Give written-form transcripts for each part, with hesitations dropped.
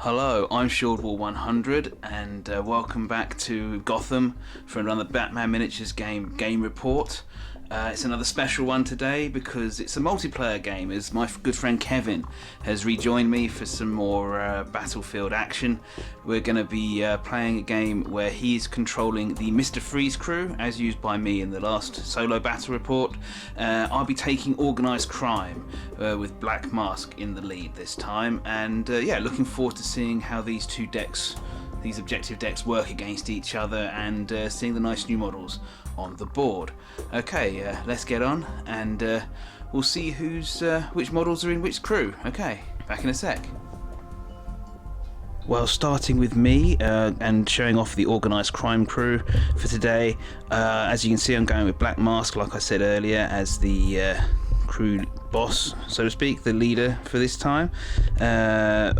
Hello, I'm ShieldWall100 and welcome back to Gotham for another Batman Miniatures game report. It's another special one today because it's a multiplayer game, as my good friend Kevin has rejoined me for some more battlefield action. We're going to be playing a game where he's controlling the Mr. Freeze crew, as used by me in the last solo battle report. I'll be taking Organised Crime with Black Mask in the lead this time, and yeah, looking forward to seeing how these two decks, these objective decks, work against each other and seeing the nice new models on the board. Okay, let's get on and we'll see which models are in which crew. Okay, back in a sec. Well, starting with me and showing off the Organised Crime crew for today. As you can see, I'm going with Black Mask, like I said earlier, as the crew boss, so to speak, the leader for this time.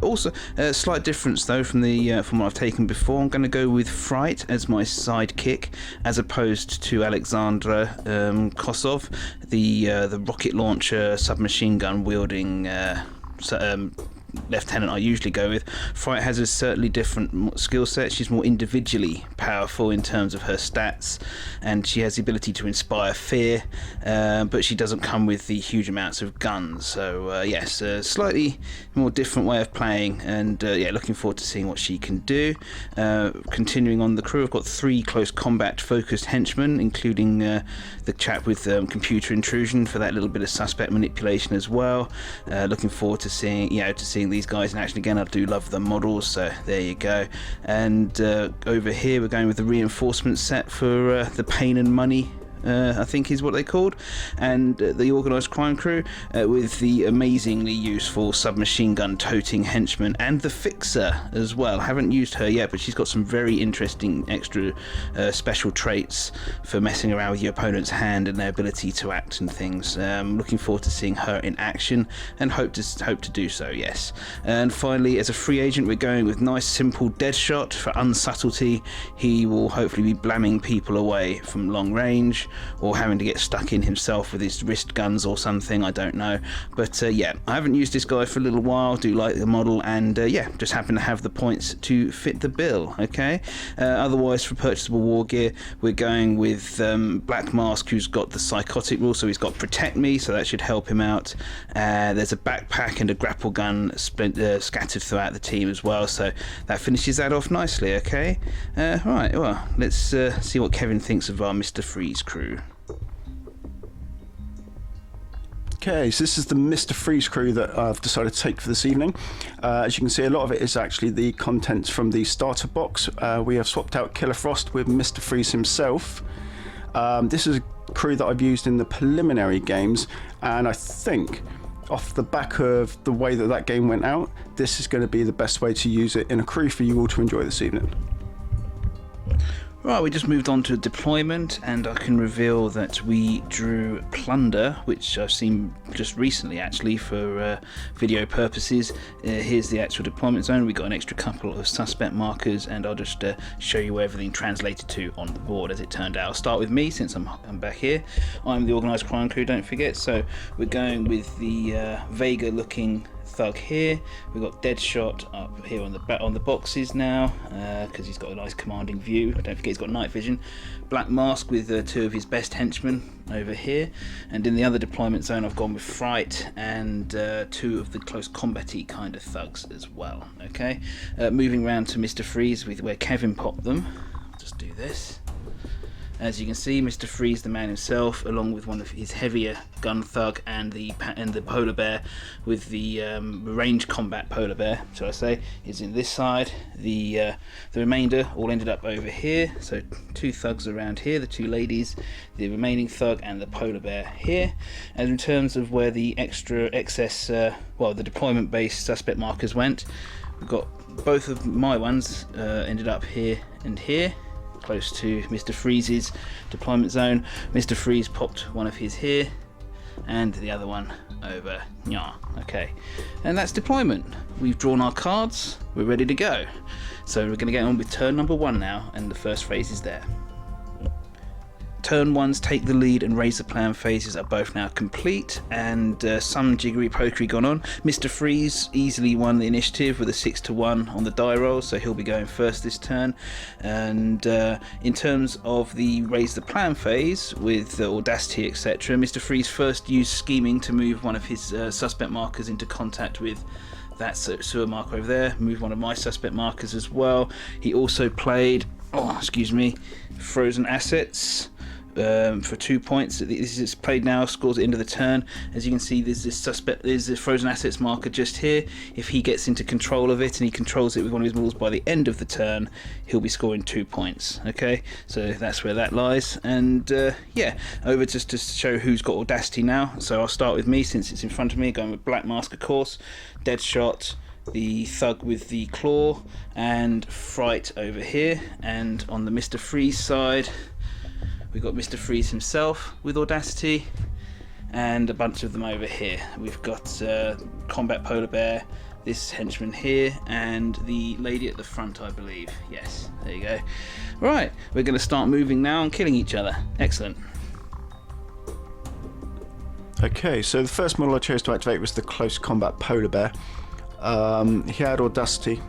Also, a slight difference though from what I've taken before. I'm going to go with Fright as my sidekick, as opposed to Alexandra Kosov, the rocket launcher submachine gun wielding lieutenant I usually go with. Fright has a certainly different skill set. She's more individually powerful in terms of her stats, and she has the ability to inspire fear, but she doesn't come with the huge amounts of guns. So yes, a slightly more different way of playing, and yeah, looking forward to seeing what she can do. Continuing on the crew, I've got 3 close combat focused henchmen, including the chap with computer intrusion for that little bit of suspect manipulation as well. Looking forward to seeing these guys in action again. I do love the models, so there you go. And over here we're going with the reinforcement set for the Pain and Money, I think is what they called, and the Organised Crime crew with the amazingly useful submachine gun toting henchman and the Fixer as well. Haven't used her yet, but she's got some very interesting extra special traits for messing around with your opponent's hand and their ability to act and things. Looking forward to seeing her in action and hope to do so, yes. And finally, as a free agent, we're going with nice simple Deadshot for unsubtlety. He will hopefully be blamming people away from long range, or having to get stuck in himself with his wrist guns or something, I don't know. But yeah, I haven't used this guy for a little while, do like the model, and yeah, just happen to have the points to fit the bill. Okay, otherwise for purchasable war gear, we're going with Black Mask, who's got the psychotic rule, so he's got Protect Me, so that should help him out. There's a backpack and a grapple gun scattered throughout the team as well, so that finishes that off nicely. Okay, right, well, let's see what Kevin thinks of our Mr. Freeze crew. Okay, so this is the Mr. Freeze crew that I've decided to take for this evening. As you can see, a lot of it is actually the contents from the starter box. We have swapped out Killer Frost with Mr. Freeze himself. This is a crew that I've used in the preliminary games, and I think off the back of the way that game went out, this is going to be the best way to use it in a crew for you all to enjoy this evening. Right, we just moved on to deployment, and I can reveal that we drew Plunder, which I've seen just recently actually for video purposes. Here's the actual deployment zone. We've got an extra couple of suspect markers, and I'll just show you where everything translated to on the board as it turned out. I'll start with me since I'm back here. I'm the Organised Crime crew, don't forget. So we're going with the Vega looking thug here. We've got Deadshot up here on the boxes now, because he's got a nice commanding view. Don't forget he's got night vision. Black Mask with 2 of his best henchmen over here, and in the other deployment zone I've gone with Fright and 2 of the close combat-y kind of thugs as well. Okay, moving around to Mr. Freeze with where Kevin popped them. I'll just do this. As you can see, Mr. Freeze, the man himself, along with one of his heavier gun thug and the polar bear with the range combat polar bear, shall I say, is in this side. The remainder all ended up over here. So 2 thugs around here, the 2 ladies, the remaining thug and the polar bear here. And in terms of where the excess, the deployment-based suspect markers went, we've got both of my ones ended up here and here, close to Mr. Freeze's deployment zone. Mr. Freeze popped one of his here, and the other one over. Yeah, okay. And that's deployment. We've drawn our cards, we're ready to go. So we're going to get on with turn number 1 now, and the first phase is there. Turn 1's take the lead and raise the plan phases are both now complete, and some jiggery pokery gone on. Mr. Freeze easily won the initiative with a 6-1 on the die roll, so he'll be going first this turn. And in terms of the raise the plan phase with Audacity, etc., Mr. Freeze first used scheming to move one of his suspect markers into contact with that sewer marker over there, move one of my suspect markers as well. He also played, frozen assets for 2 points. This is played now, scores at the end of the turn. As you can see, there's this frozen assets marker just here. If he gets into control of it and he controls it with one of his models by the end of the turn, he'll be scoring 2 points. Okay, so that's where that lies. And yeah, over just to show who's got Audacity now. So I'll start with me since it's in front of me, going with Black Mask, of course, Deadshot, the thug with the claw, and Fright over here. And on the Mr. Freeze side, we've got Mr. Freeze himself with Audacity, and a bunch of them over here. We've got Combat Polar Bear, this henchman here, and the lady at the front, I believe. Yes, there you go. Right, we're going to start moving now and killing each other. Excellent. Okay, so the first model I chose to activate was the Close Combat Polar Bear. He had Audacity,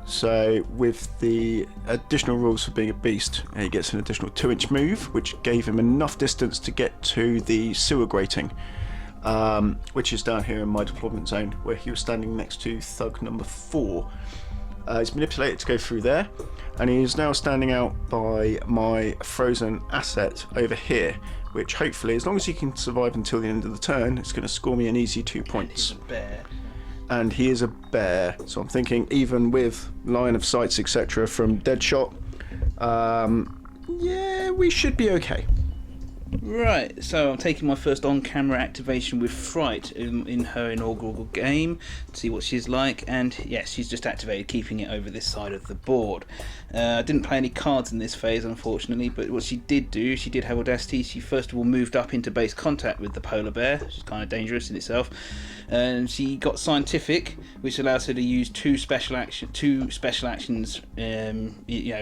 so with the additional rules for being a beast, he gets an additional 2-inch move, which gave him enough distance to get to the sewer grating, which is down here in my deployment zone, where he was standing next to thug number 4. He's manipulated to go through there, and he is now standing out by my frozen asset over here, which hopefully, as long as he can survive until the end of the turn, it's going to score me an easy 2 points. He's a bear. And he is a bear, so I'm thinking even with line of sights, etc., from Deadshot, yeah, we should be okay. Right, so I'm taking my first on-camera activation with Fright in her inaugural game to see what she's like, and yes, she's just activated, keeping it over this side of the board. I didn't play any cards in this phase, unfortunately, but what she did do, she did have Audacity. She first of all moved up into base contact with the Polar Bear, which is kind of dangerous in itself, and she got Scientific, which allows her to use two special actions,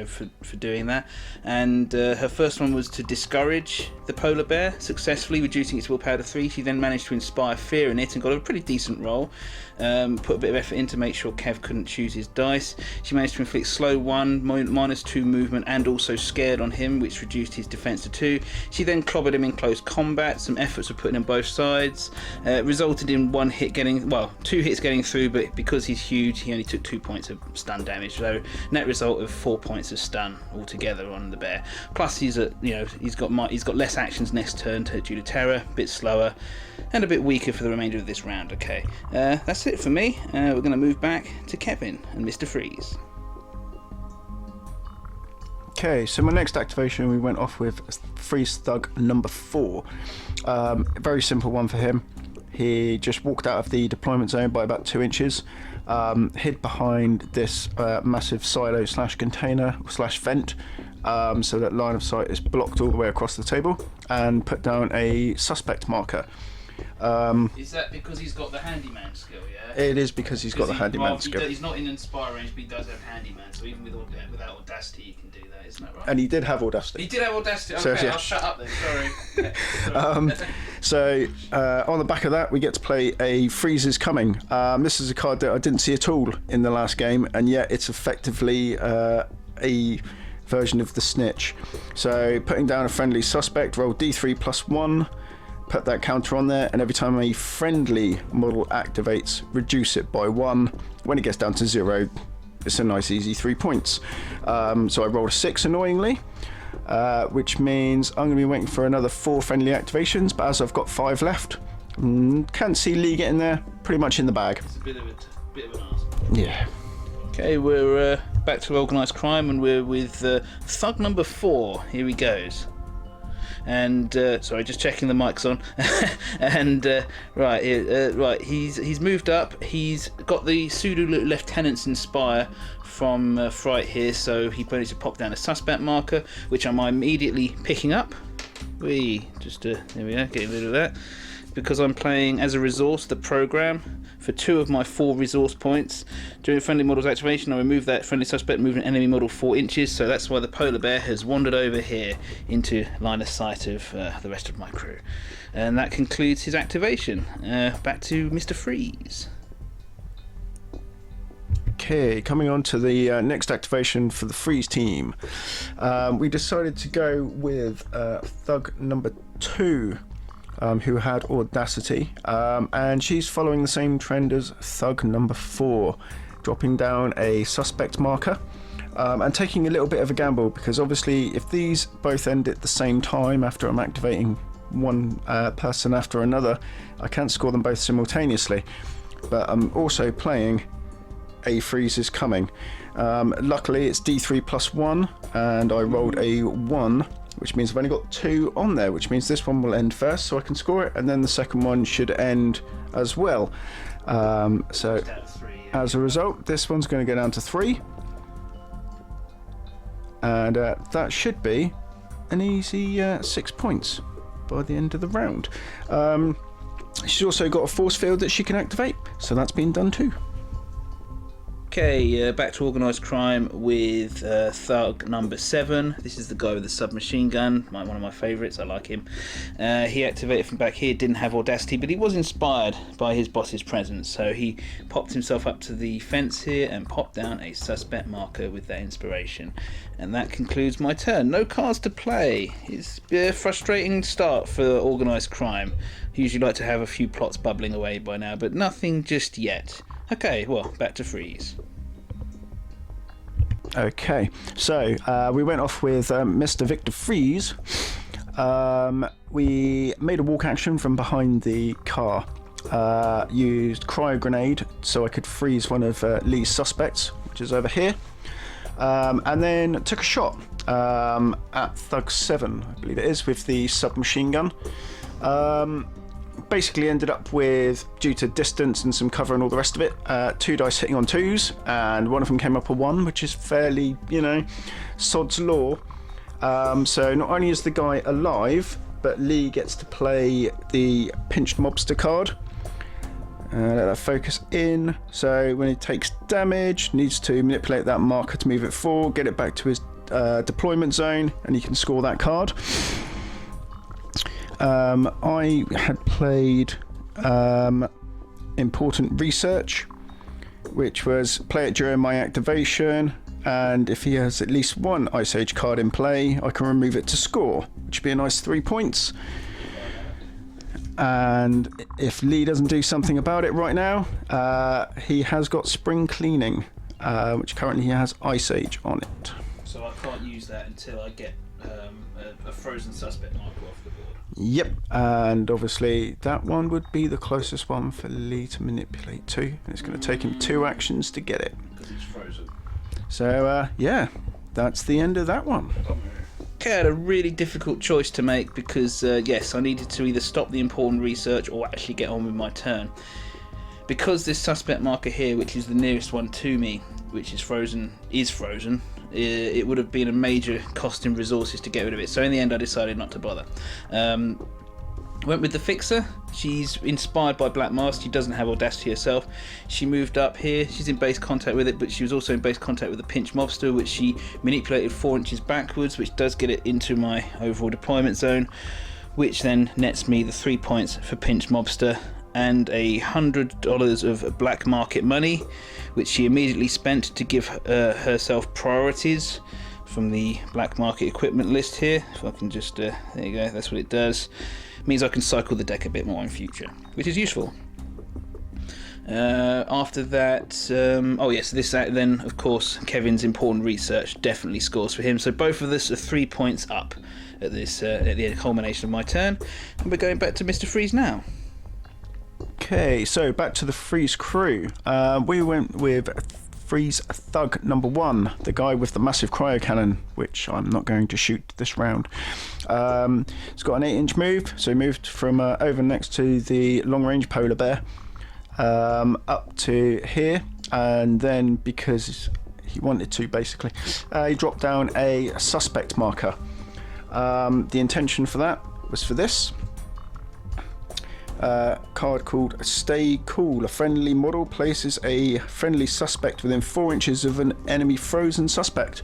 for doing that. And her first one was to discourage the Polar Bear, successfully reducing its willpower to 3. She then managed to inspire fear in it and got a pretty decent roll. Put a bit of effort in to make sure Kev couldn't choose his dice. She managed to inflict slow 1, -2 movement, and also scared on him, which reduced his defense to 2. She then clobbered him in close combat. Some efforts were put in on both sides. Resulted in 2 hits getting through, but because he's huge, he only took 2 points of stun damage. So net result of 4 points of stun altogether on the bear. Plus he's got less actions next turn due to terror, a bit slower, and a bit weaker for the remainder of this round. Okay, that's it for me. We're going to move back to Kevin and Mr. Freeze. Okay, so my next activation, we went off with Freeze Thug number 4. A very simple one for him. He just walked out of the deployment zone by about 2 inches, hid behind this massive silo / container / vent, so that line of sight is blocked all the way across the table, and put down a suspect marker. Is that because he's got the handyman skill, yeah? It is because he's got the handyman skill. He's not in Inspire range, but he does have handyman, so even without Audacity he can do that, isn't that right? And he did have Audacity. He did have Audacity, okay, So, yeah. I'll shut up then, sorry. So on the back of that, we get to play a Freeze is Coming. This is a card that I didn't see at all in the last game, and yet it's effectively a version of the Snitch. So putting down a friendly suspect, roll D3 + 1, put that counter on there, and every time a friendly model activates, reduce it by 1. When it gets down to 0, it's a nice easy 3 points. So I rolled a 6 annoyingly, which means I'm going to be waiting for another 4 friendly activations, but as I've got 5 left, can't see Lee getting there, pretty much in the bag. It's a bit of an arse. Yeah. Okay, we're back to Organised Crime, and we're with thug number 4. Here he goes. And sorry, just checking the mic's on. And right, he's moved up. He's got the pseudo lieutenant's inspire from Fright here, so he managed to pop down a suspect marker, which I'm immediately picking up. There we go, getting rid of that. because I'm playing as a resource the program for 2 of my 4 resource points. During friendly model's activation, I remove that friendly suspect, moving an enemy model 4 inches, so that's why the polar bear has wandered over here into line of sight of the rest of my crew. And that concludes his activation. Back to Mr. Freeze. Okay, coming on to the next activation for the Freeze team. We decided to go with Thug number 2, who had Audacity, and she's following the same trend as Thug number 4, dropping down a suspect marker and taking a little bit of a gamble, because obviously if these both end at the same time after I'm activating one person after another, I can't score them both simultaneously. But I'm also playing a freeze is coming. Luckily it's D3 plus 1, and I rolled a 1, which means I've only got 2 on there, which means this one will end first so I can score it, and then the second one should end as well. So as a result, this one's going to go down to 3, and that should be an easy 6 points by the end of the round. She's also got a force field that she can activate, so that's been done too. Okay, back to Organised Crime with Thug number 7. This is the guy with the submachine gun, one of my favourites. I like him. He activated from back here, didn't have Audacity, but he was inspired by his boss's presence, so he popped himself up to the fence here and popped down a suspect marker with that inspiration. And that concludes my turn. No cards to play. It's a frustrating start for Organised Crime. I usually like to have a few plots bubbling away by now, but nothing just yet. Okay, well, back to Freeze. Okay, so we went off with Mr. Victor Freeze. We made a walk action from behind the car. Used Cryo Grenade so I could freeze one of Lee's suspects, which is over here. And then took a shot at Thug 7, I believe it is, with the submachine gun. Basically ended up with, due to distance and some cover and all the rest of it, 2 dice hitting on 2s, and one of them came up a 1, which is fairly, sod's law. So not only is the guy alive, but Lee gets to play the pinched mobster card. Let that focus in, so when he takes damage, needs to manipulate that marker to move it forward, get it back to his deployment zone, and he can score that card. I had played Important Research, which was play it during my activation, and if he has at least 1 Ice Age card in play, I can remove it to score, which would be a nice 3 points. And if Lee doesn't do something about it right now, he has got Spring Cleaning, which currently he has Ice Age on it. So I can't use that until I get a frozen suspect marker off the board. Yep, and obviously that one would be the closest one for Lee to manipulate to. And it's going to take him 2 actions to get it. Because it's frozen. So, yeah, that's the end of that one. Okay, I had a really difficult choice to make because, yes, I needed to either stop the important research or actually get on with my turn. Because this suspect marker here, which is the nearest one to me, which is frozen, it would have been a major cost in resources to get rid of it. So in the end I decided not to bother. Went with the Fixer. She's inspired by Black Mask. She doesn't have Audacity herself. She moved up here. She's in base contact with it, but she was also in base contact with the Pinch Mobster, which she manipulated 4 inches backwards, which does get it into my overall deployment zone, which then nets me the 3 points for Pinch Mobster and $100 of black market money, which she immediately spent to give herself priorities from the black market equipment list here. If I can just, there you go, that's what it does. It means I can cycle the deck a bit more in future, which is useful. After that, oh yes, this then of course Kevin's important research definitely scores for him. So both of us are 3 points up at this at the culmination of my turn, and we're going back to Mr. Freeze now. Okay, so back to the Freeze crew. We went with Freeze Thug number 1, the guy with the massive cryo cannon, which I'm not going to shoot this round. It's got an 8-inch move, so he moved from over next to the long-range polar bear up to here, and then because he wanted to, basically, he dropped down a suspect marker. The intention for that was for this. card called Stay Cool. A friendly model places a friendly suspect within 4 inches of an enemy frozen suspect,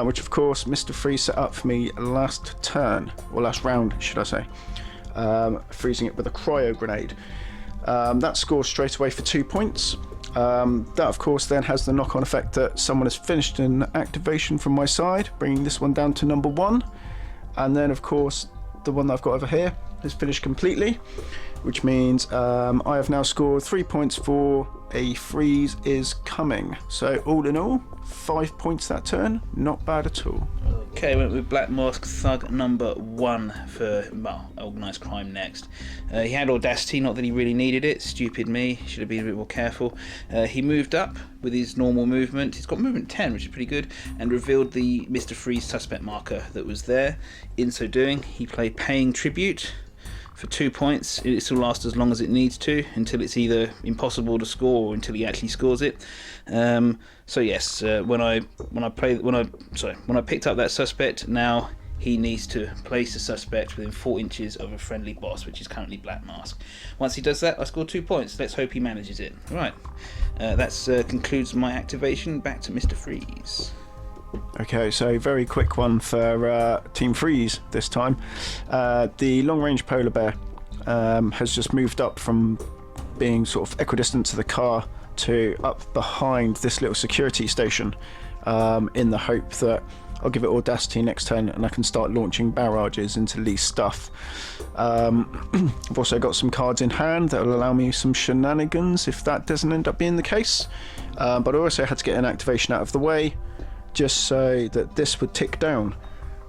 which of course Mr. Freeze set up for me last turn, or last round should I say, freezing it with a Cryo Grenade. That scores straight away for 2 points. That of course then has the knock-on effect that someone has finished an activation from my side, bringing this one down to number 1, and then of course the one that I've got over here is finished completely, which means I have now scored 3 points for a freeze is coming. So all in all, 5 points that turn, not bad at all. Okay, went with Black Mask Thug number 1 for, well, Organised Crime next. He had Audacity, not that he really needed it. Stupid me, should have been a bit more careful. He moved up with his normal movement. He's got movement 10, which is pretty good, and revealed the Mr. Freeze suspect marker that was there. In so doing, he played Paying Tribute for 2 points. It will last as long as it needs to, until it's either impossible to score or until he actually scores it. So yes, when I picked up that suspect, now he needs to place a suspect within 4 inches of a friendly boss, which is currently Black Mask. Once he does that, I score 2 points. Let's hope he manages it. Right, that concludes my activation. Back to Mr. Freeze. Okay, so very quick one for Team Freeze this time. The long-range polar bear has just moved up from being sort of equidistant to the car to up behind this little security station, in the hope that I'll give it Audacity next turn and I can start launching barrages into Lee's stuff. I've also got some cards in hand that will allow me some shenanigans if that doesn't end up being the case, but I also had to get an activation out of the way just so that this would tick down,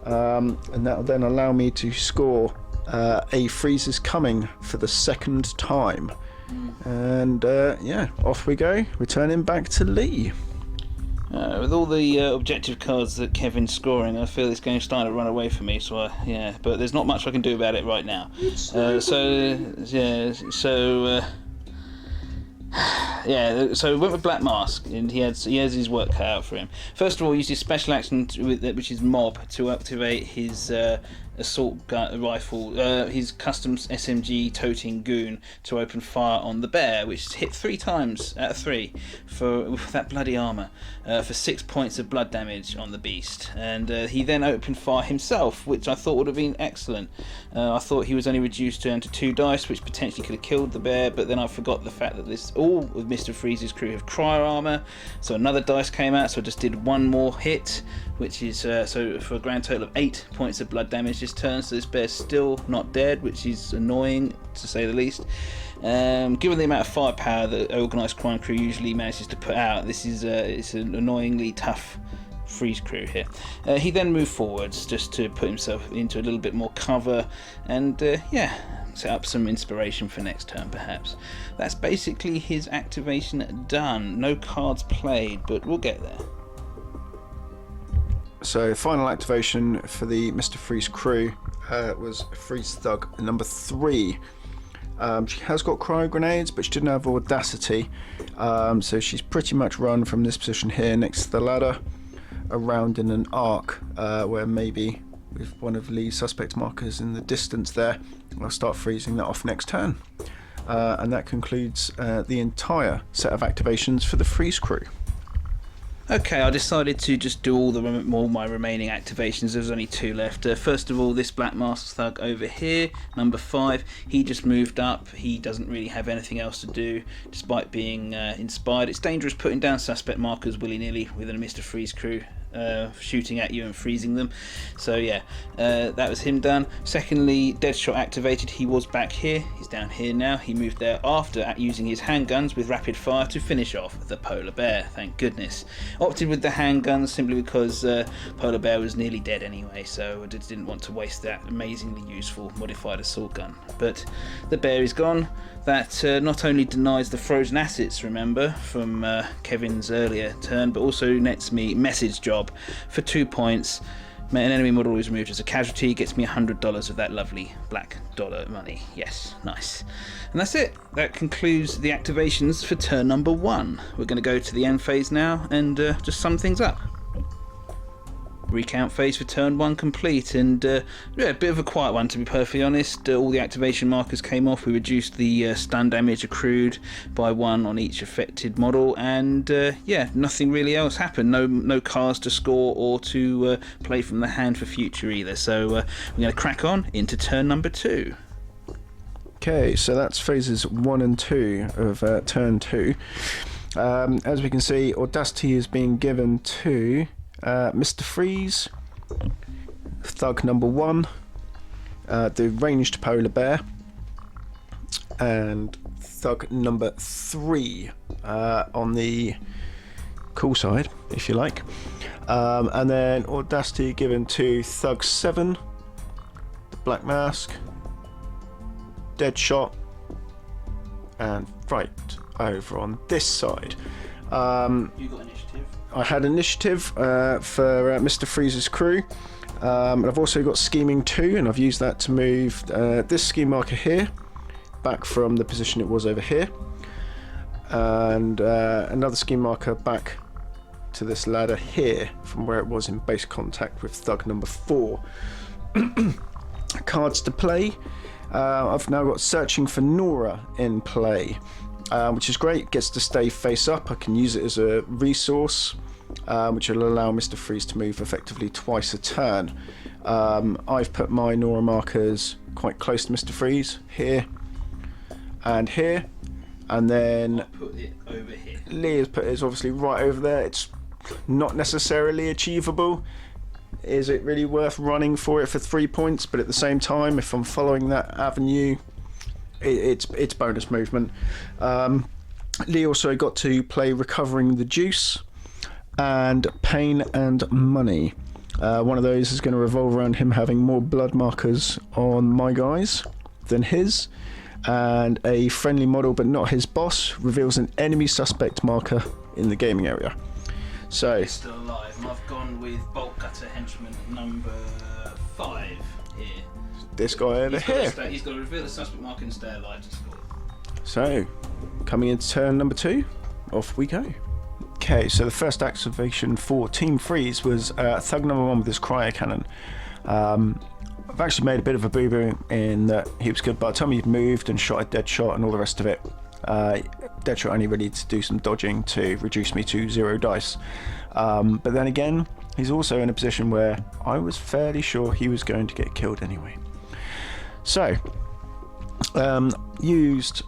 and that will then allow me to score a freeze is coming for the second time. And yeah, off we go, returning back to Lee. With all the objective cards that Kevin's scoring, I feel it's going to start to run away from me. So yeah, but there's not much I can do about it right now. So went with Black Mask, and he has his work cut out for him. First of all, used his special action, which is Mob, to activate his assault gun rifle, his custom SMG toting goon, to open fire on the bear, which hit 3 times out of 3 for that bloody armor, for 6 points of blood damage on the beast. And he then opened fire himself, which I thought would have been excellent. I thought he was only reduced down to 2 dice, which potentially could have killed the bear, but then I forgot the fact that all of Mr. Freeze's crew have cryo armor, so another dice came out, so I just did 1 more hit, which is so for a grand total of 8 points of blood damage this turn. So this bear's still not dead, which is annoying to say the least. Given the amount of firepower that Organised Crime crew usually manages to put out, this is it's an annoyingly tough Freeze crew here. He then moved forwards just to put himself into a little bit more cover, and yeah, set up some inspiration for next turn perhaps. That's basically his activation done. No cards played, but we'll get there. So final activation for the Mr. Freeze crew was Freeze Thug number 3. She has got Cryo Grenades, but she didn't have Audacity, so she's pretty much run from this position here next to the ladder around in an arc, where maybe with one of Lee's suspect markers in the distance there, I'll start freezing that off next turn. And that concludes the entire set of activations for the Freeze crew. Okay, I decided to just do all my remaining activations. There's only 2 left. First of all, this Black Mask Thug over here, number 5, he just moved up. He doesn't really have anything else to do, despite being inspired. It's dangerous putting down suspect markers willy-nilly within a Mr. Freeze crew, shooting at you and freezing them. So yeah, that was him done. Secondly, Deadshot activated. He was back here. He's down here now. He moved there after using his handguns with rapid fire to finish off the polar bear. Thank goodness. Opted with the handguns simply because polar bear was nearly dead anyway, so I just didn't want to waste that amazingly useful modified assault gun. But the bear is gone. That not only denies the frozen assets, remember, from Kevin's earlier turn, but also nets me message job for 2 points. An enemy model is removed as a casualty, gets me $100 of that lovely black dollar money. Yes, nice. And that's it. That concludes the activations for turn number 1. We're going to go to the end phase now and just sum things up. Recount phase for turn 1 complete, and yeah, a bit of a quiet one to be perfectly honest. All the activation markers came off. We reduced the stun damage accrued by 1 on each affected model, and yeah, nothing really else happened. No cards to score or to play from the hand for future either. So we're going to crack on into turn number 2. Okay, so that's phases 1 and 2 of turn 2. As we can see, Audacity is being given to Mr. Freeze, Thug number 1, the ranged polar bear, and Thug number 3 on the cool side, if you like. And then Audacity given to Thug 7, the Black Mask, Deadshot, and right over on this side. You got initiative? I had initiative for Mr. Freeze's crew. And I've also got scheming 2, and I've used that to move this scheme marker here back from the position it was over here, and another scheme marker back to this ladder here from where it was in base contact with Thug number 4. Cards to play. I've now got Searching for Nora in play, which is great. Gets to stay face up. I can use it as a resource, which will allow Mr. Freeze to move effectively twice a turn. I've put my Nora markers quite close to Mr. Freeze, here and here, and then I'll put it over here. Lee has put his obviously right over there. It's not necessarily achievable. Is it really worth running for it for 3 points? But at the same time, if I'm following that avenue, it's bonus movement. Lee also got to play Recovering the Juice and Pain and Money. One of those is going to revolve around him having more blood markers on my guys than his, and a friendly model but not his boss reveals an enemy suspect marker in the gaming area. So It's still alive, and I've gone with Bolt Cutter Henchman number 5 here. this guy over here. He's got to reveal the suspect marker and stay alive to score. So coming into turn number 2, off we go. Okay, so the first activation for Team Freeze was Thug number 1 with his cryo cannon. I've actually made a bit of a boo-boo in that he was good by the time he'd moved and shot a Deadshot and all the rest of it. Deadshot only really needed to do some dodging to reduce me to 0 dice. But then again, he's also in a position where I was fairly sure he was going to get killed anyway. So, used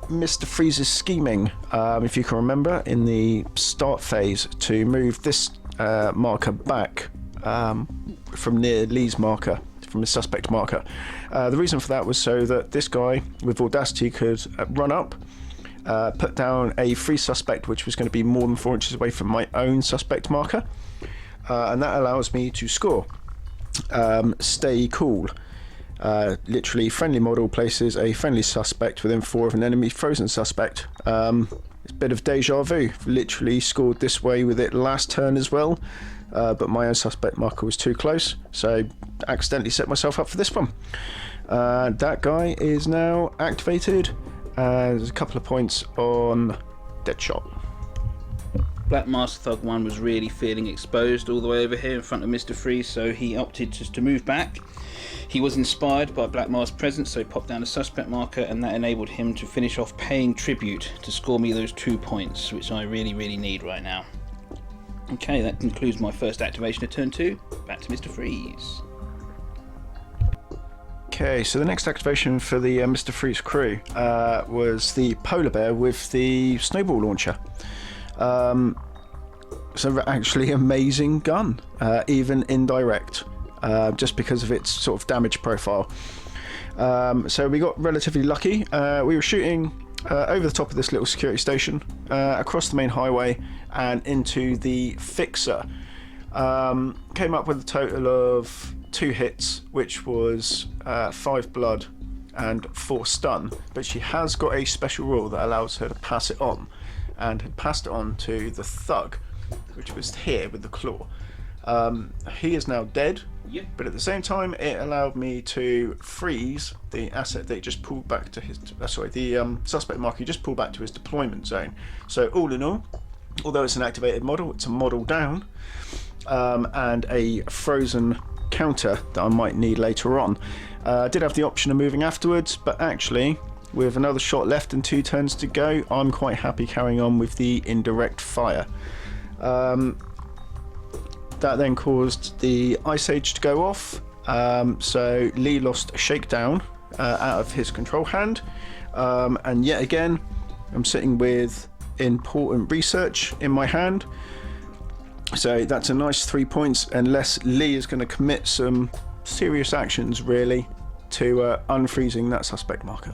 Mr. Freeze's scheming, if you can remember, in the start phase to move this marker back from near Lee's marker, from his suspect marker. The reason for that was so that this guy with Audacity could run up, put down a free suspect which was going to be more than 4 inches away from my own suspect marker, and that allows me to score. Stay cool. Literally, friendly model places a friendly suspect within 4 of an enemy frozen suspect. It's a bit of deja vu. Literally scored this way with it last turn as well, but my own suspect marker was too close, so accidentally set myself up for this one. That guy is now activated. There's a couple of points on Deadshot. Black Mask Thug 1 was really feeling exposed all the way over here in front of Mr. Freeze, so he opted just to move back. He was inspired by Black Mask's presence, so he popped down a suspect marker, and that enabled him to finish off paying tribute to score me those 2 points, which I really need right now. Okay, that concludes my first activation of turn 2. Back to Mr. Freeze. Okay, so the next activation for the Mr. Freeze crew was the polar bear with the snowball launcher. It's an actually amazing gun, even indirect, just because of its sort of damage profile. So we got relatively lucky. We were shooting over the top of this little security station, across the main highway and into the fixer. Came up with a total of 2 hits, which was 5 blood and 4 stun, but she has got a special rule that allows her to pass it on, and had passed it on to the thug, which was here with the claw. He is now dead. Yep. But at the same time, it allowed me to freeze the asset that he just pulled back to his suspect marker he just pulled back to his deployment zone. So all in all, although it's an activated model, it's a model down. and a frozen counter that I might need later on. I did have the option of moving afterwards, but actually, with another shot left and 2 turns to go, I'm quite happy carrying on with the indirect fire. That then caused the Ice Age to go off, so Lee lost Shakedown out of his control hand, and yet again I'm sitting with important research in my hand, so that's a nice 3 points, unless Lee is going to commit some serious actions really to unfreezing that suspect marker.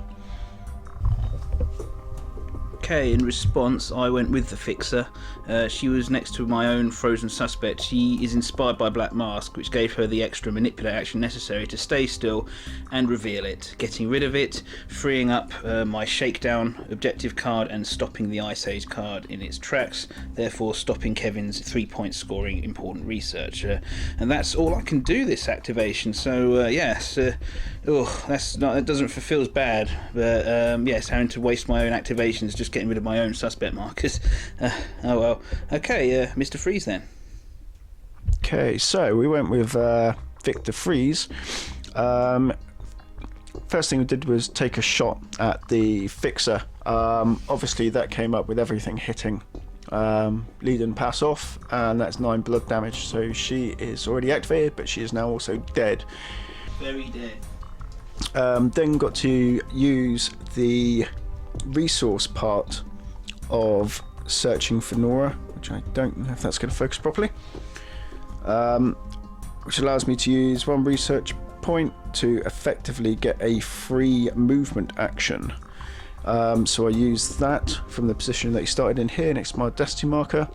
Okay, in response, I went with the Fixer. She was next to my own frozen suspect. She is inspired by Black Mask, which gave her the extra manipulate action necessary to stay still and reveal it, getting rid of it, freeing up my Shakedown objective card and stopping the Ice Age card in its tracks, therefore stopping Kevin's 3-point scoring important research. And that's all I can do this activation, so yes, that doesn't feel as bad, but yes, having to waste my own activations just getting rid of my own suspect markers. Oh well. Okay, Mr. Freeze then. Okay, so we went with Victor Freeze. First thing we did was take a shot at the Fixer. Obviously that came up with everything hitting. Lee didn't pass off, and that's 9 blood damage, so she is already activated, but she is now also dead. Very dead. Then got to use the resource part of searching for Nora, which I don't know if that's going to focus properly, which allows me to use 1 research point to effectively get a free movement action. So I use that from the position that he started in here next to my destiny marker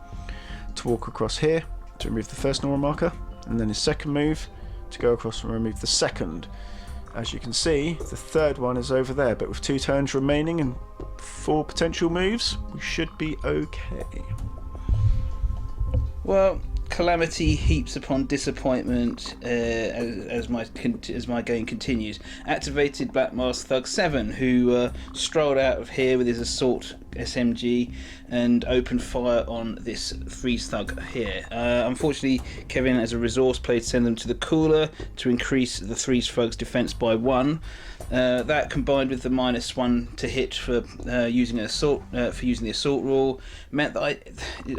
to walk across here to remove the first Nora marker, and then his second move to go across and remove the second. As you can see, the third one is over there, but with 2 turns remaining and 4 potential moves, we should be okay. Well, calamity heaps upon disappointment as my game continues. Activated Black Mask Thug 7, who strolled out of here with his assault SMG and opened fire on this Freeze Thug here. Unfortunately, Kevin, as a resource play, to send them to the cooler to increase the Freeze Thug's defense by 1. That combined with the -1 to hit for using the assault rule meant that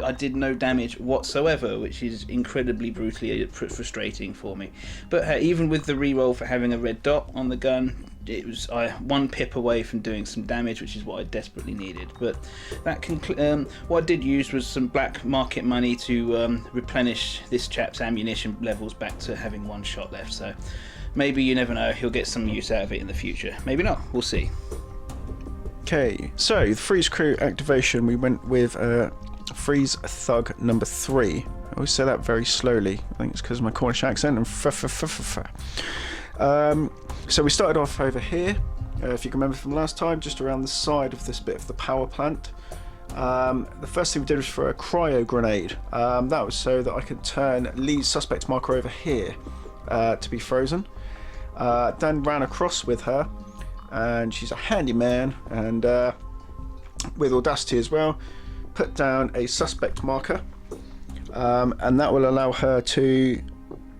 I did no damage whatsoever, which is incredibly brutally frustrating for me. But even with the reroll for having a red dot on the gun, it was 1 pip away from doing some damage, which is what I desperately needed. But that what I did use was some black market money to replenish this chap's ammunition levels back to having 1 shot left. So maybe, you never know, he'll get some use out of it in the future. Maybe not, we'll see. Okay, so the Freeze Crew activation, we went with Freeze Thug number 3. I always say that very slowly. I think it's because of my Cornish accent and so we started off over here, if you can remember from last time, just around the side of this bit of the power plant. The first thing we did was for a Cryo Grenade. That was so that I could turn Lee's suspect marker over here to be frozen. Then ran across with her, and she's a handyman, and with audacity as well, put down a suspect marker, and that will allow her to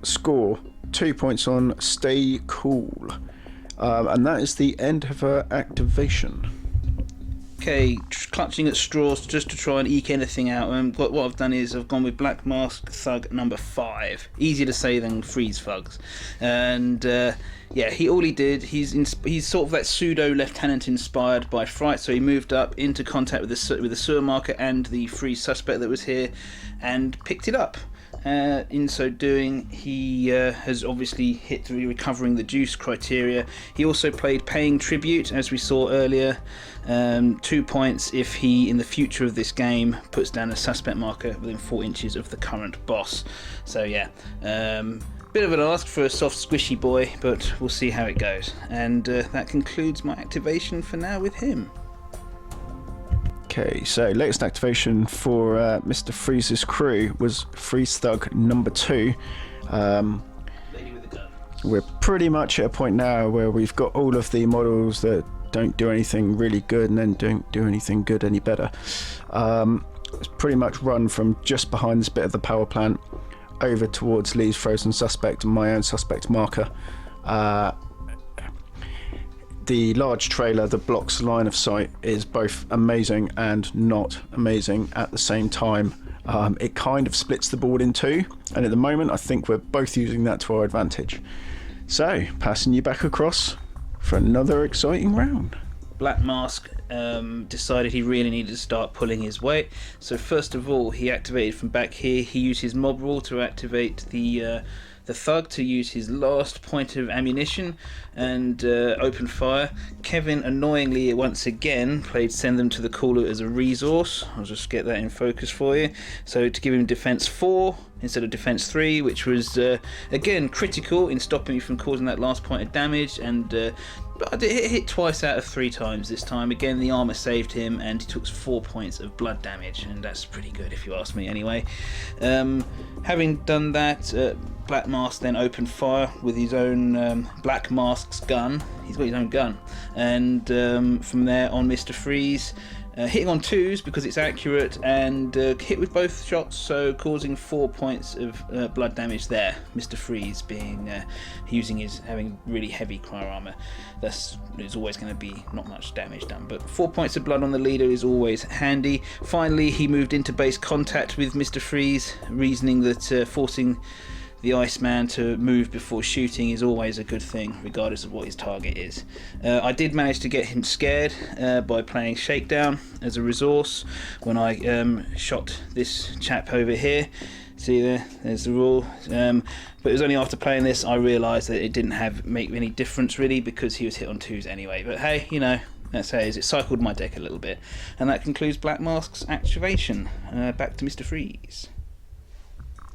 score 2 points on Stay Cool, and that is the end of her activation. Okay, clutching at straws just to try and eke anything out. What I've done is I've gone with Black Mask Thug number 5. Easier to say than Freeze Thugs. And yeah, all he did, he's sort of that pseudo lieutenant inspired by fright. So he moved up into contact with the sewer marker and the freeze suspect that was here, and picked it up. In so doing, he has obviously hit the recovering the juice criteria. He also played paying tribute, as we saw earlier. 2 points if he, in the future of this game, puts down a suspect marker within 4 inches of the current boss. So yeah, bit of an ask for a soft squishy boy, but we'll see how it goes. And that concludes my activation for now with him. Okay, so latest activation for Mr. Freeze's crew was Freeze Thug number 2. Lady with a gun. We're pretty much at a point now where we've got all of the models that don't do anything really good and then don't do anything good any better. It's pretty much run from just behind this bit of the power plant over towards Lee's frozen suspect and my own suspect marker. The large trailer that blocks line of sight is both amazing and not amazing at the same time. It kind of splits the board in two, and at the moment I think we're both using that to our advantage. So, passing you back across for another exciting round. Black Mask decided he really needed to start pulling his weight. So first of all, he activated from back here. He used his mob rule to activate the thug to use his last point of ammunition and open fire. Kevin annoyingly once again played send them to the cooler as a resource. I'll just get that in focus for you. So to give him defense 4 instead of defense 3, which was again critical in stopping me from causing that last point of damage, and I hit twice out of 3 times this time. Again, the armor saved him, and he took 4 points of blood damage, and that's pretty good if you ask me anyway. Having done that, Black Mask then opened fire with his own Black Mask's gun. He's got his own gun, and from there on Mr. Freeze, hitting on 2s because it's accurate, and hit with both shots, so causing 4 points of blood damage there. Mr. Freeze being having really heavy cryo armor. There's always going to be not much damage done, but 4 points of blood on the leader is always handy. Finally, he moved into base contact with Mr. Freeze, reasoning that forcing the Iceman to move before shooting is always a good thing, regardless of what his target is. I did manage to get him scared by playing Shakedown as a resource when I shot this chap over here. See there's the rule. But it was only after playing this I realised that it didn't make any difference really, because he was hit on 2s anyway. But hey, that's how it is. It cycled my deck a little bit. And that concludes Black Mask's activation. Back to Mr. Freeze.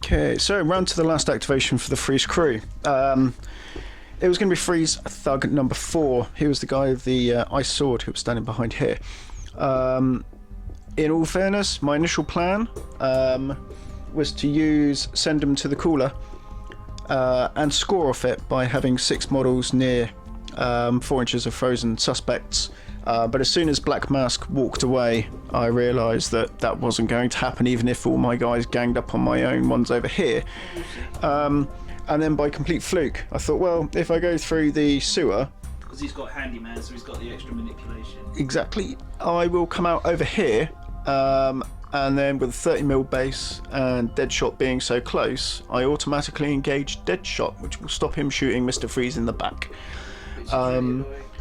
Okay, so round to the last activation for the Freeze crew. It was going to be Freeze Thug number 4. He was the guy with the ice sword who was standing behind here. In all fairness, my initial plan was to send him to the cooler and score off it by having 6 models near 4 inches of frozen suspects. But as soon as Black Mask walked away, I realised that wasn't going to happen, even if all my guys ganged up on my own ones over here. And then by complete fluke, I thought, well, if I go through the sewer... Because he's got handyman, so he's got the extra manipulation. Exactly. I will come out over here, and then with a 30mm base and Deadshot being so close, I automatically engage Deadshot, which will stop him shooting Mr. Freeze in the back.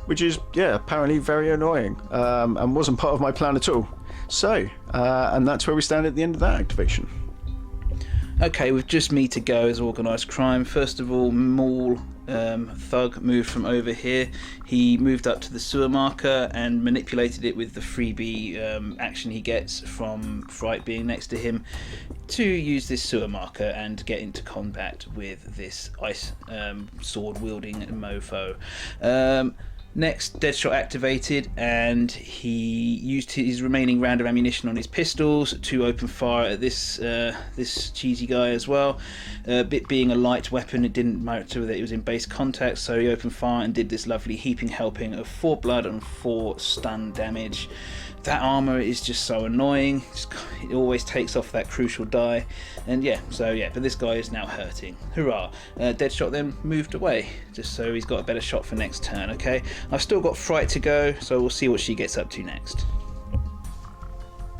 Which is, apparently very annoying, and wasn't part of my plan at all. So, and that's where we stand at the end of that activation. Okay, with just me to go as Organised Crime. First of all, Maul Thug moved from over here. He moved up to the sewer marker and manipulated it with the freebie action he gets from Fright being next to him to use this sewer marker and get into combat with this ice sword wielding mofo. Next, Deadshot activated, and he used his remaining round of ammunition on his pistols to open fire at this cheesy guy as well. Bit being a light weapon, it didn't matter that it was in base contact, so he opened fire and did this lovely heaping helping of 4 blood and 4 stun damage. That armor is just so annoying. It always takes off that crucial die, and but this guy is now hurting. Hurrah! Deadshot then moved away, just so he's got a better shot for next turn. Okay, I've still got Fright to go, so we'll see what she gets up to next.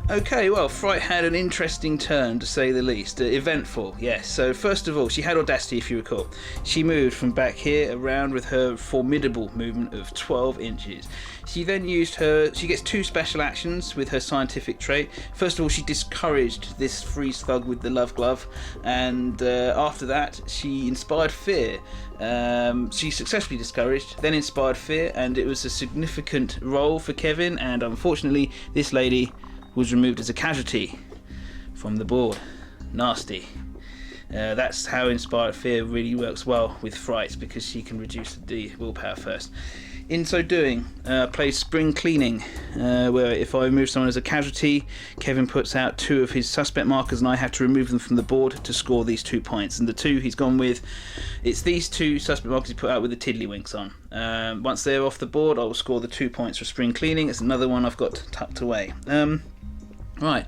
Okay, well, Fright had an interesting turn, to say the least. Eventful, yes. So first of all, she had audacity, if you recall. She moved from back here around with her formidable movement of 12 inches. She then she gets 2 special actions with her scientific trait. First of all, she discouraged this Freeze Thug with the love glove, and after that, she inspired fear. She successfully discouraged, then inspired fear, and it was a significant roll for Kevin, and unfortunately, this lady was removed as a casualty from the board. Nasty. That's how Inspired Fear really works well with Fright, because she can reduce the willpower first. In so doing, play Spring Cleaning, where if I remove someone as a casualty, Kevin puts out 2 of his suspect markers and I have to remove them from the board to score these 2 points. And the 2 he's gone with, it's these 2 suspect markers he put out with the tiddlywinks on. Once they're off the board, I will score the 2 points for Spring Cleaning. It's another one I've got tucked away. Right,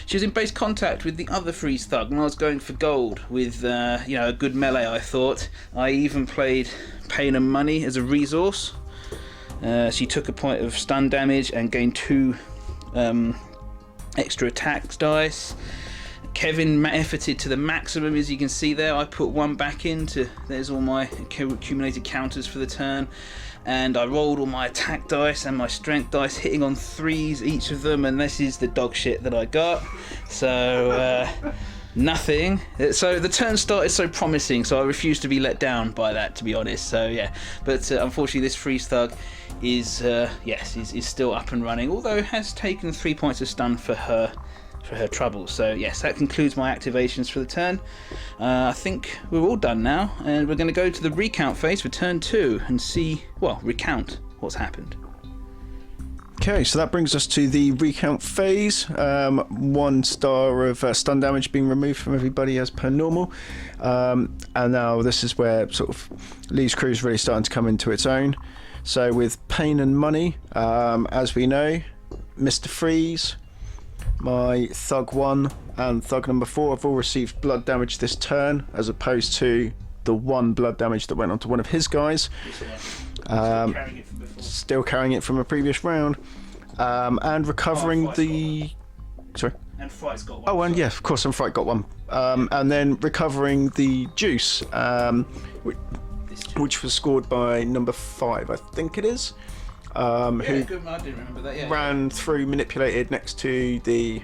She was in base contact with the other Freeze Thug, and I was going for gold with a good melee, I thought. I even played Pain and Money as a resource. She took a point of stun damage and gained 2 extra attacks dice. Kevin efforted to the maximum, as you can see there. I put 1 back in there's all my accumulated counters for the turn, and I rolled all my attack dice and my strength dice, hitting on 3s each of them, and this is the dog shit that I got. So nothing. So the turn started so promising, so I refused to be let down by that, to be honest. So yeah, but unfortunately this Freeze Thug is still up and running, although has taken 3 points of stun for her trouble. So yes, that concludes my activations for the turn. I think we're all done now, and we're going to go to the recount phase for turn 2 and recount what's happened. Okay, so that brings us to the recount phase. 1 star of stun damage being removed from everybody as per normal. And now this is where sort of Lee's crew is really starting to come into its own. So with Pain and Money, as we know, Mr. Freeze, my Thug 1 and Thug number 4 have all received blood damage this turn, as opposed to the 1 blood damage that went onto one of his guys. Still carrying it from a previous round. And recovering the... Sorry? And Fright's got 1. Oh, and yeah, of course, and Fright got 1. And then recovering the juice, which was scored by number 5, I think it is. Who good. I didn't remember that. Yeah, ran through, manipulated next to the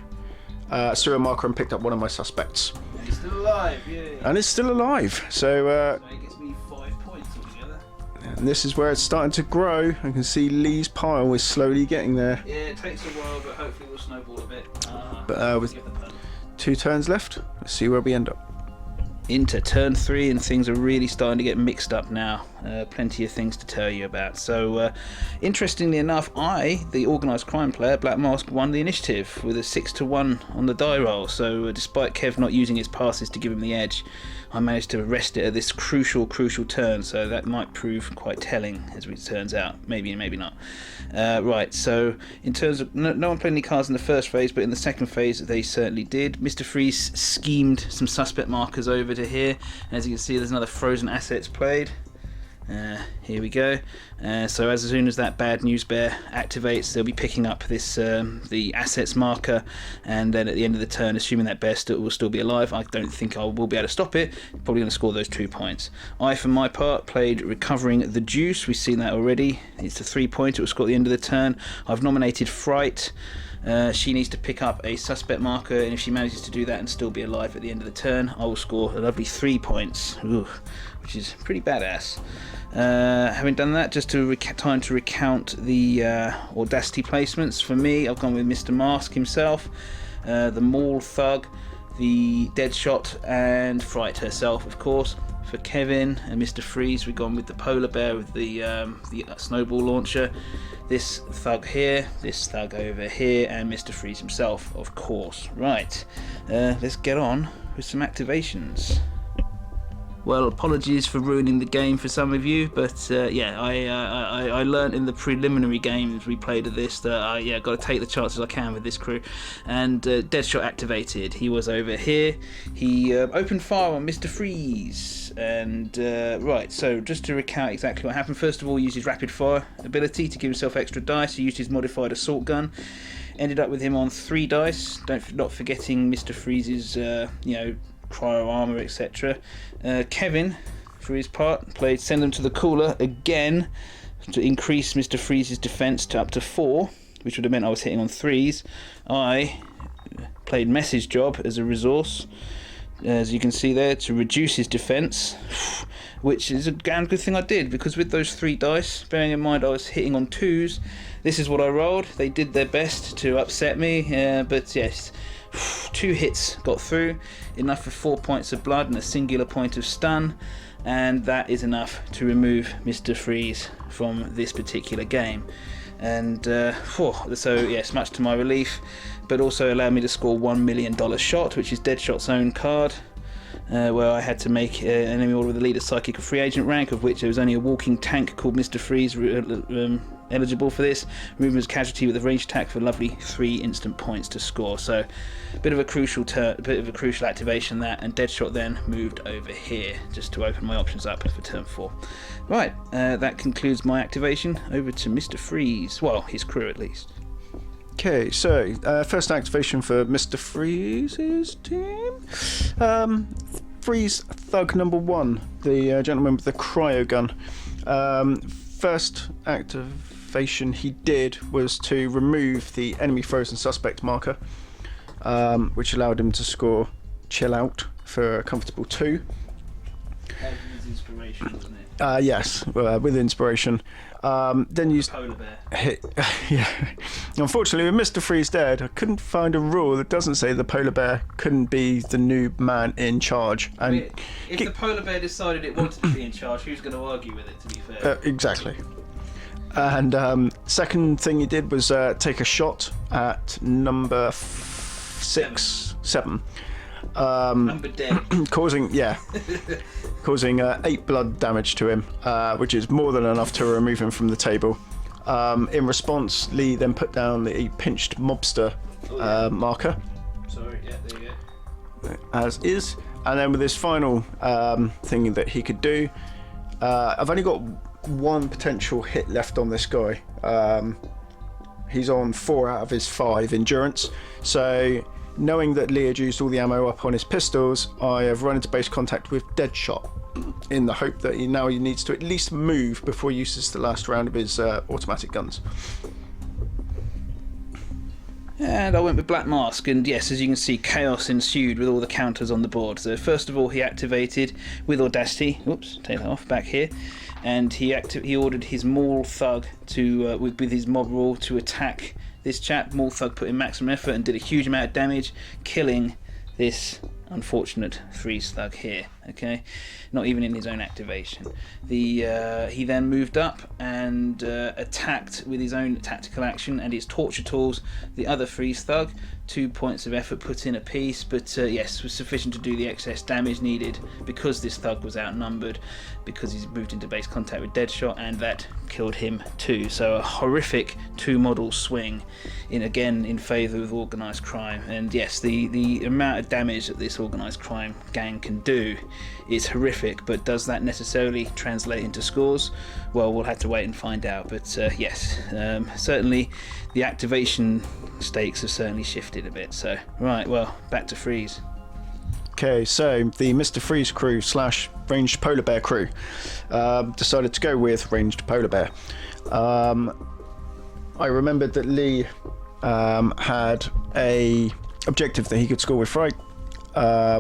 serial marker and picked up one of my suspects. And he's still alive. Yeah. And it's still alive. So So it gets me 5 points altogether. and this is where it's starting to grow. I can see Lee's pile is slowly getting there. Yeah, it takes a while, but hopefully we'll snowball a bit. But with 2 turns left, let's see where we end up. Into turn 3, and things are really starting to get mixed up now. Plenty of things to tell you about. So interestingly enough, the organised crime player, Black Mask, won the initiative with a 6-1 on the die roll. So despite Kev not using his passes to give him the edge, I managed to arrest it at this crucial turn. So that might prove quite telling, as it turns out. Maybe not. Right, so in terms of no one played any cards in the first phase, but in the second phase they certainly did. Mr. Freeze schemed some suspect markers over to here, and as you can see there's another frozen assets played. Here we go. So as soon as that bad news bear activates, they'll be picking up this the assets marker, and then at the end of the turn, assuming that bear will still be alive, I don't think I will be able to stop it. Probably going to score those 2 points. I, for my part, played recovering the juice. We've seen that already. It's a 3 point. It was scored at the end of the turn. I've nominated Fright. She needs to pick up a suspect marker, and if she manages to do that and still be alive at the end of the turn, I will score a lovely 3 points. Ooh, which is pretty badass. Having done that, just to time to recount the audacity placements. For me, I've gone with Mr. Mask himself, the Maul Thug, the Deadshot, and Fright herself, of course. For Kevin and Mr. Freeze, we've gone with the Polar Bear with the snowball launcher, this Thug here, this Thug over here, and Mr. Freeze himself, of course. Right, let's get on with some activations. Well, apologies for ruining the game for some of you, but I learnt in the preliminary games we played of this that I've got to take the chances I can with this crew. And Deadshot activated. He was over here. He opened fire on Mr. Freeze. And right, so just to recount exactly what happened. First of all, he used his rapid fire ability to give himself extra dice. He used his modified assault gun. Ended up with him on 3 dice. Not forgetting Mr. Freeze's cryo armor, etc. Kevin, for his part, played Send Them to the Cooler again to increase Mr. Freeze's defense to up to 4, which would have meant I was hitting on 3s. I played Message Job as a resource, as you can see there, to reduce his defense, which is a damn good thing I did, because with those 3 dice, bearing in mind I was hitting on 2s, this is what I rolled. They did their best to upset me, but yes, 2 hits got through, enough for 4 points of blood and a singular point of stun, and that is enough to remove Mr. Freeze from this particular game. And so yes, much to my relief, but also allowed me to score $1 million shot, which is Deadshot's own card, where I had to make an enemy order with the leader psychic of free agent rank, of which there was only a walking tank called Mr. Freeze eligible for this. Removing his casualty with a ranged attack for a lovely 3 instant points to score. So a bit of a crucial activation that, and Deadshot then moved over here just to open my options up for turn 4. Right, that concludes my activation. Over to Mr. Freeze. Well, his crew at least. Okay, so first activation for Mr. Freeze's team. Freeze Thug number 1, the gentleman with the cryo gun. First activation he did was to remove the enemy frozen suspect marker, which allowed him to score chill out for a comfortable 2. That was inspiration, wasn't it? Yes, with inspiration. Then used Polar bear. yeah. Unfortunately, with Mr. Freeze dead, I couldn't find a rule that doesn't say the polar bear couldn't be the new man in charge. And if the polar bear decided it wanted to be in charge, who's going to argue with it? To be fair. Exactly. And second thing he did was take a shot at number 7. Number dead. causing 8 blood damage to him, which is more than enough to remove him from the table. In response, Lee then put down the pinched mobster marker. Sorry, yeah, there you go. As is, and then with his final thing that he could do, I've only got 1 potential hit left on this guy. He's on 4 out of his 5 endurance, so knowing that Lee had used all the ammo up on his pistols, I have run into base contact with Deadshot in the hope that he needs to at least move before he uses the last round of his automatic guns. And I went with Black Mask, and yes, as you can see, chaos ensued with all the counters on the board. So first of all, he activated with Audacity. Oops, take that off, back here. And he ordered his Maul Thug to with his mob rule to attack this chap. Maul Thug put in maximum effort and did a huge amount of damage, killing this unfortunate Freeze Thug here. Okay, not even in his own activation. He then moved up and attacked with his own tactical action and his torture tools the other Freeze Thug. 2 points of effort put in a piece, but yes, was sufficient to do the excess damage needed because this Thug was outnumbered, because he's moved into base contact with Deadshot, and that killed him too. So a horrific 2 model swing in favour of organised crime. And yes, the amount of damage that this organised crime gang can do is horrific, but does that necessarily translate into scores? Well, we'll have to wait and find out. But yes, certainly the activation stakes have certainly shifted a bit. So right, well, back to Freeze. Okay, so the Mr. Freeze crew / ranged polar bear crew decided to go with ranged polar bear. I remembered that Lee had a objective that he could score with fright,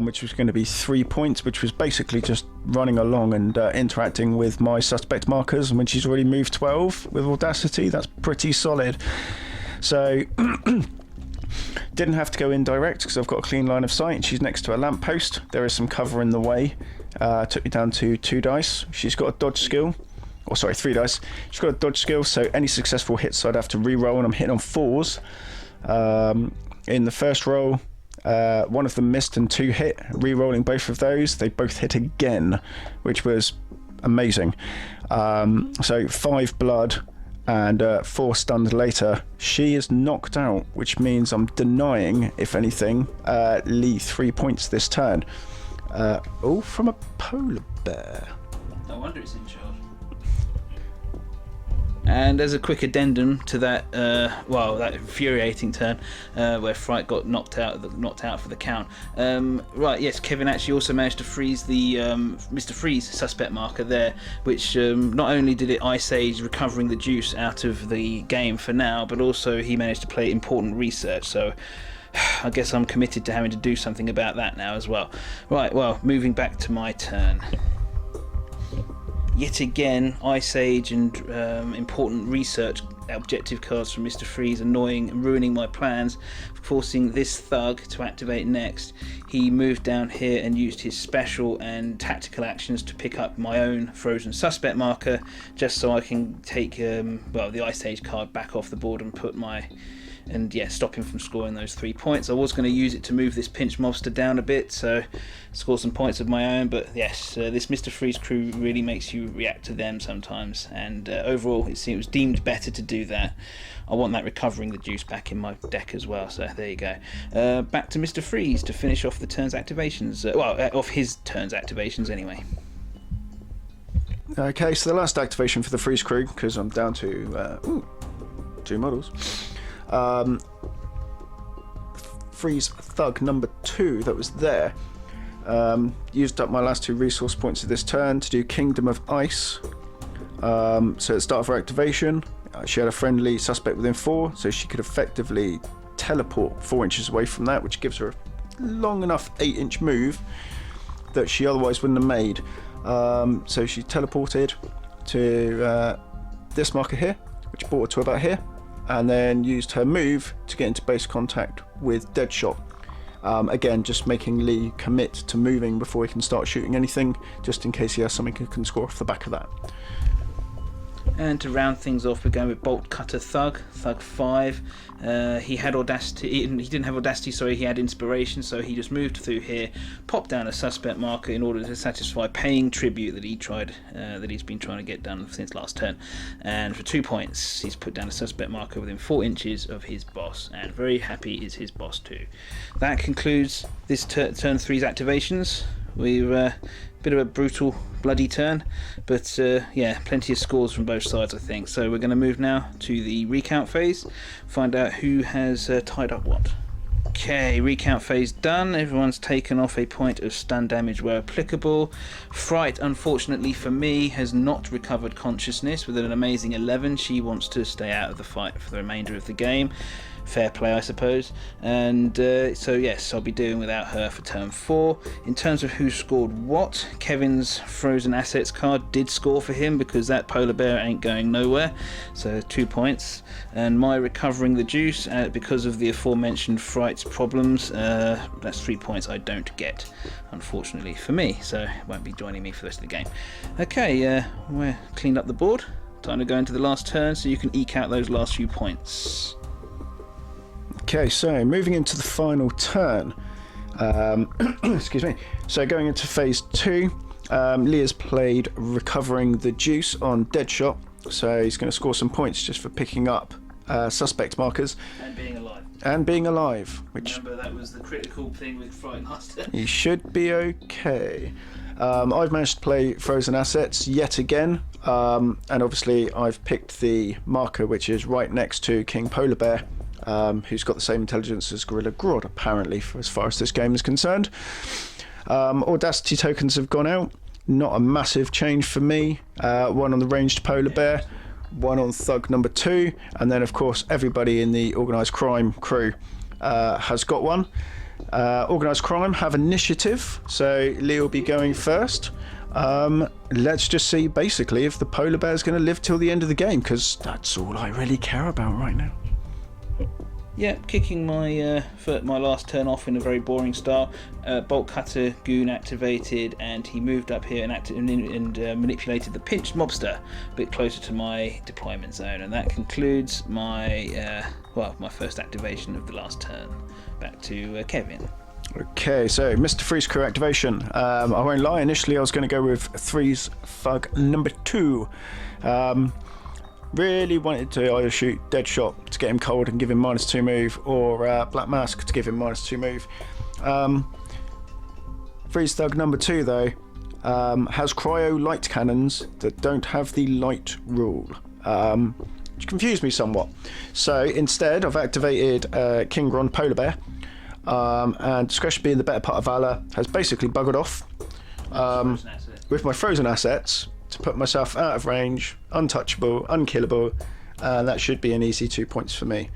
which was going to be 3 points, which was basically just running along and interacting with my suspect markers. And when she's already moved 12 with Audacity, that's pretty solid. So didn't have to go in direct because I've got a clean line of sight, and she's next to a lamppost. There is some cover in the way. Took me down to 2 dice. She's got a dodge skill. Or sorry, 3 dice. She's got a dodge skill, so any successful hits I'd have to re-roll, and I'm hitting on 4s. In the first roll, 1 of them missed and 2 hit. Re-rolling both of those, they both hit again, which was amazing. So 5 blood and 4 stunned later. She is knocked out, which means I'm denying, if anything, Lee 3 points this turn. All from a polar bear. No wonder it's in charge. And as a quick addendum to that, that infuriating turn where Fright got knocked out for the count. Right, yes, Kevin actually also managed to freeze the Mr. Freeze suspect marker there, which not only did it Ice Age recovering the juice out of the game for now, but also he managed to play important research. So I guess I'm committed to having to do something about that now as well. Right, well, moving back to my turn. Yet again, Ice Age and important research objective cards from Mr. Freeze annoying and ruining my plans, forcing this Thug to activate next. He moved down here and used his special and tactical actions to pick up my own frozen suspect marker, just so I can take the Ice Age card back off the board and put my and yeah, stop him from scoring those 3 points. I was going to use it to move this pinch mobster down a bit, so score some points of my own, but yes, this Mr. Freeze crew really makes you react to them sometimes, and overall it seems deemed better to do that. I want that recovering the juice back in my deck as well, so there you go. Back to Mr. Freeze to finish off the turn's activations, off his turn's activations anyway. Okay, so the last activation for the Freeze crew, because I'm down to 2 models. Freeze Thug number 2 that was there. Used up my last 2 resource points of this turn to do Kingdom of Ice. So at the start of her activation, she had a friendly suspect within 4, so she could effectively teleport 4 inches away from that, which gives her a long enough 8-inch move that she otherwise wouldn't have made. So she teleported to this marker here, which brought her to about here, and then used her move to get into base contact with Deadshot. Again, just making Lee commit to moving before he can start shooting anything, just in case he has something he can score off the back of that. And to round things off, we're going with Bolt Cutter Thug 5. He had audacity. He didn't have audacity. Sorry, he had inspiration. So he just moved through here, popped down a suspect marker in order to satisfy paying tribute that he's been trying to get done since last turn. And for 2 points, he's put down a suspect marker within 4 inches of his boss. And very happy is his boss too. That concludes this turn 3's activations. We've bit of a brutal, bloody turn, but yeah, plenty of scores from both sides, I think. So we're going to move now to the recount phase, find out who has tied up what. Okay, recount phase done. Everyone's taken off a point of stun damage where applicable. Fright, unfortunately for me, has not recovered consciousness with an amazing 11. She wants to stay out of the fight for the remainder of the game. Fair play, I suppose. And so yes, I'll be doing without her for turn 4. In terms of who scored what, Kevin's frozen assets card did score for him because that polar bear ain't going nowhere, so 2 points. And my recovering the juice, because of the aforementioned Fright's problems, that's 3 points I don't get, unfortunately for me, so won't be joining me for the rest of the game. Okay, we're cleaned up the board. Time to go into the last turn so you can eke out those last few points. Okay, so moving into the final turn. Excuse me. So going into phase 2, Leah's played Recovering the Juice on Deadshot. So he's going to score some points just for picking up suspect markers. And being alive. Which, remember, that was the critical thing with Fright last turn. He should be okay. I've managed to play Frozen Assets yet again. And obviously I've picked the marker which is right next to King Polar Bear. Who's got the same intelligence as Gorilla Grodd, apparently, for as far as this game is concerned. Audacity tokens have gone out. Not a massive change for me. One on the ranged Polar Bear, one on Thug number 2, and then, of course, everybody in the Organised Crime crew has got one. Organised Crime have initiative, so Lee will be going first. Let's just see, basically, if the Polar Bear is going to live till the end of the game, because that's all I really care about right now. Yeah, kicking my last turn off in a very boring start. Bolt Cutter Goon activated, and he moved up here and manipulated the pinched mobster a bit closer to my deployment zone, and that concludes my my first activation of the last turn. Back to Kevin. Okay, so Mr. Freeze crew activation. I won't lie, initially I was going to go with Freeze Thug number 2. Really wanted to either shoot Deadshot to get him cold and give him -2 move, or Black Mask to give him -2 move. Freeze Thug number 2 though has cryo light cannons that don't have the light rule, which confused me somewhat. So instead I've activated King Gron Polar Bear, and discretion being the better part of valor has basically buggered off with my frozen assets to put myself out of range, untouchable, unkillable, and that should be an easy 2 points for me.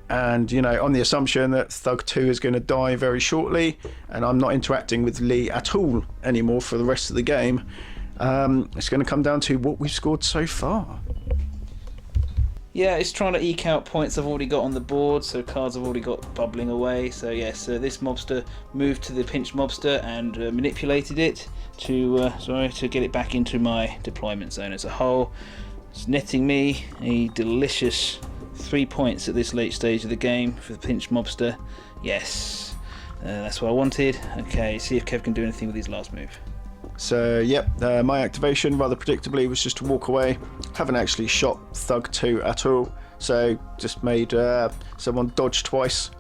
And you know, on the assumption that Thug 2 is going to die very shortly and I'm not interacting with Lee at all anymore for the rest of the game, it's going to come down to what we've scored so far. Yeah, it's trying to eke out points I've already got on the board, so cards I've already got bubbling away. So yes, this mobster moved to the pinched mobster and manipulated it to get it back into my deployment zone as a whole. It's netting me a delicious 3 points at this late stage of the game for the pinch mobster. Yes, that's what I wanted. Okay, see if Kev can do anything with his last move. So, yep, my activation, rather predictably, was just to walk away. Haven't actually shot Thug 2 at all, so just made someone dodge twice.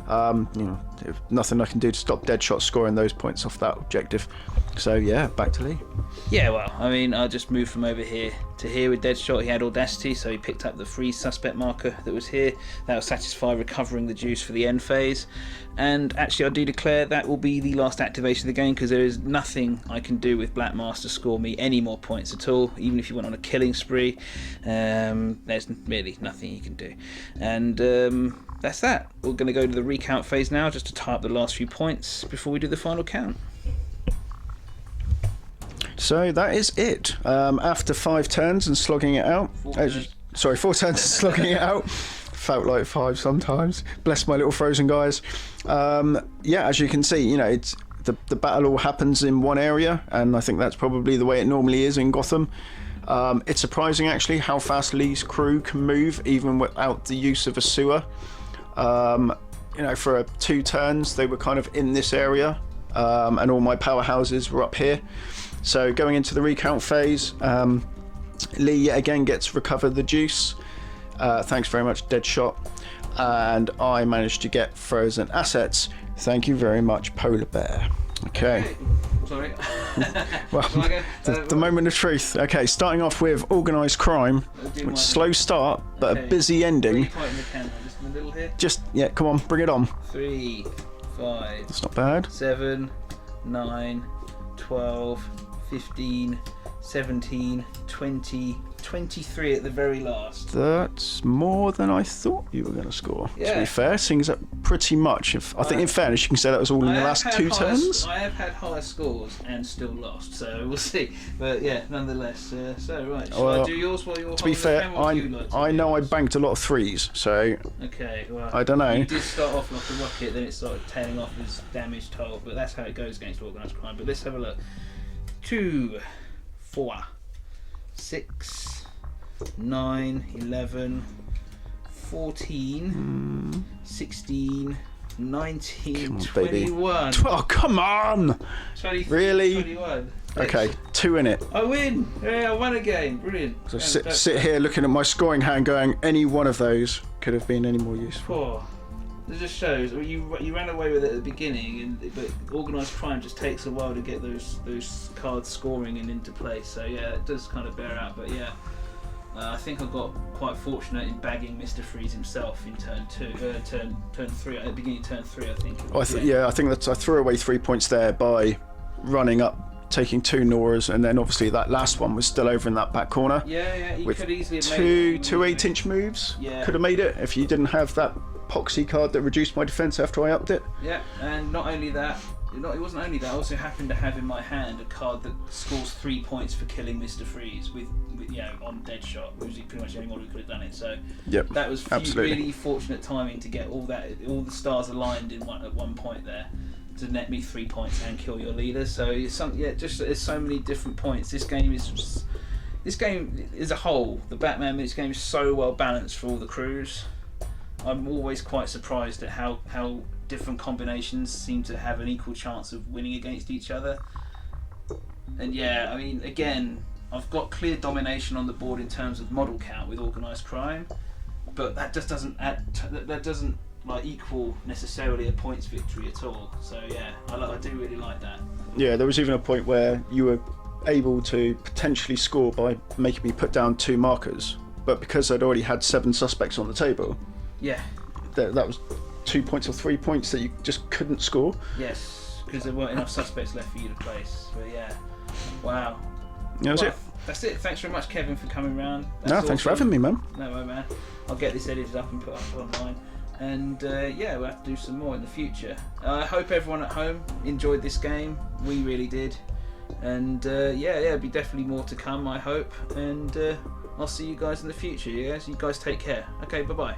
You know, nothing I can do to stop Deadshot scoring those points off that objective. So, yeah, back to Lee. Yeah, well, I mean, I just moved from over here to here with Deadshot. He had Audacity, so he picked up the freeze suspect marker that was here. That will satisfy recovering the juice for the end phase. And actually, I do declare that will be the last activation of the game, because there is nothing I can do with Black Mask to score me any more points at all. Even if you went on a killing spree, there's really nothing you can do. And that's that. We're going to go to the recount phase now, just to tie up the last few points before we do the final count. So that is it. After 5 turns and slogging it out. 4 turns and slogging it out. Felt like 5 sometimes. Bless my little frozen guys. Yeah, as you can see, you know, it's the battle all happens in one area, and I think that's probably the way it normally is in Gotham. It's surprising actually how fast Lee's crew can move even without the use of a sewer. You know, for 2 turns they were kind of in this area, and all my powerhouses were up here. So going into the recount phase, Lee yet again gets recover the juice. Thanks very much, Deadshot. And I managed to get frozen assets. Thank you very much, Polar Bear. Okay. Sorry. Well, the moment of truth. Okay, starting off with Organised Crime. Which slow start, but a busy ending. Really tight in the camera, just in the middle here. Just, yeah, come on, bring it on. 3, 5. That's not bad. 7, 9, 12, 15, 17, 20, 23 at the very last. That's more than I thought you were going to score. Yeah. To be fair, seeing as that pretty much, I think in fairness you can say that was all in the last 2 turns. I have had higher scores and still lost, so we'll see. But yeah, nonetheless. So right, shall I do yours while you're to be fair, I know I banked a lot of 3s, so okay, well, I don't know. You did start off like a rocket, then it started tailing off as damage toll, but that's how it goes against organised crime. But let's have a look. 2, 4, 6, 9, 11, 14, 16, 19, 21. Oh, come on! 23, really? 21. Okay, 2 in it. I win! Yeah, I won a game. Brilliant. So sit here looking at my scoring hand going, any one of those could have been any more useful. Oh, it just shows. Well, you ran away with it at the beginning, but organised crime just takes a while to get those cards scoring and into place. So yeah, it does kind of bear out. But yeah, I think I got quite fortunate in bagging Mr. Freeze himself in turn 3 at the beginning of turn 3. I think. I think I threw away 3 points there by running up, taking 2 Noras, and then obviously that last one was still over in that back corner. Yeah, you could easily have made two 8-inch moves. Yeah, could have made it if you didn't have that poxy card that reduced my defense after I upped it. Yeah, and not only that, it wasn't only that. I also happened to have in my hand a card that scores 3 points for killing Mr. Freeze with on Deadshot, which was pretty much the only model who could have done it. So yep, that was really fortunate timing to get all the stars aligned at one point there to net me 3 points and kill your leader. So there's so many different points. This game as a whole, the Batman this game is so well balanced for all the crews. I'm always quite surprised at how different combinations seem to have an equal chance of winning against each other. And yeah, I mean, again, I've got clear domination on the board in terms of model count with organised crime, but that just doesn't equal necessarily a points victory at all. So yeah, I do really like that. Yeah, there was even a point where you were able to potentially score by making me put down 2 markers, but because I'd already had 7 suspects on the table, yeah, that was 2 points or 3 points that you just couldn't score. Yes, because there weren't enough suspects left for you to place. But yeah, wow. Yeah, that's it. That's it. Thanks very much, Kevin, for coming round. Thanks for having me, man. No, man. I'll get this edited up and put up online. And yeah, we'll have to do some more in the future. I hope everyone at home enjoyed this game. We really did. And yeah, there'll be definitely more to come, I hope. And I'll see you guys in the future. You guys take care. Okay, bye-bye.